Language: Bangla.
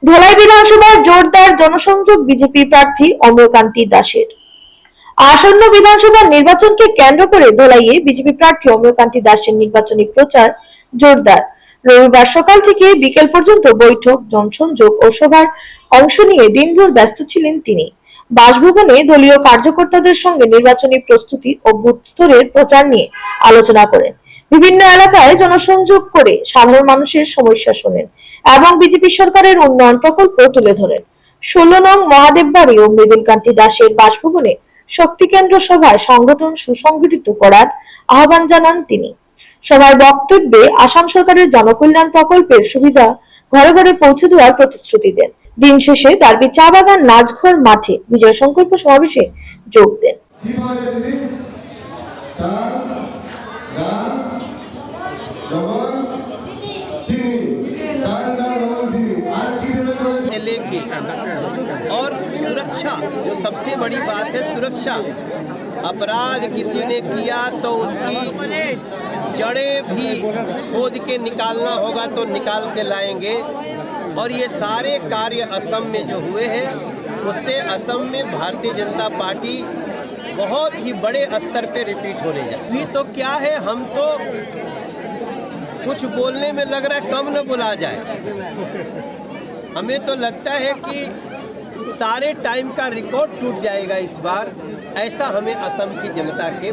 ধলাই বিধানসভায় জোরদার জনসংযোগ বিজেপি প্রার্থী অমরকান্তি দাসের। আসন্ন বিধানসভা নির্বাচনকে কেন্দ্র করে ধলাইয়ে বিজেপি প্রার্থী অমরকান্তি দাসের নির্বাচনী প্রচার জোরদার। রবিবার সকাল থেকে বিকেল পর্যন্ত বৈঠক, জনসংযোগ ও সভার অংশ নিয়ে দিনভর ব্যস্ত ছিলেন তিনি। বাসভবনে দলীয় কার্যকর্তাদের সঙ্গে নির্বাচনী প্রস্তুতি ও বুথ স্তরের প্রচার নিয়ে আলোচনা করেন। বিভিন্ন এলাকায় জনসংযোগ করে সাধারণ মানুষের সমস্যা শোনেন এবং বিজেপি সরকারের উন্নয়ন প্রকল্প তুলে ধরেন। ১৬ নং মহাদেববাড়ি ও মৃদুলকান্তি দাসের বাসভবনে শক্তি কেন্দ্র সভায় সংগঠন সুসংগঠিত করার আহ্বান জানান তিনি। সভায় বক্তব্যে আসাম সরকারের জনকল্যাণ প্রকল্পের সুবিধা ঘরে ঘরে পৌঁছে দেওয়ার প্রতিশ্রুতি দেন। দিন শেষে ডার্বি চা বাগান নাচঘর মাঠে বিজয় সংকল্প সমাবেশে যোগ দেন। लेके और सुरक्षा, जो सबसे बड़ी बात है सुरक्षा। अपराध किसी ने किया तो उसकी जड़ें भी खोद के निकालना होगा तो निकाल के लाएंगे। और ये सारे कार्य असम में जो हुए हैं उससे असम में भारतीय जनता पार्टी बहुत ही बड़े स्तर पे रिपीट होने जाए। तो क्या है, हम तो कुछ बोलने में लग रहा है कम न बुला जाए। हमें तो लगता है कि सारे टाइम का रिकॉर्ड टूट जाएगा इस बार, ऐसा हमें असम की जनता के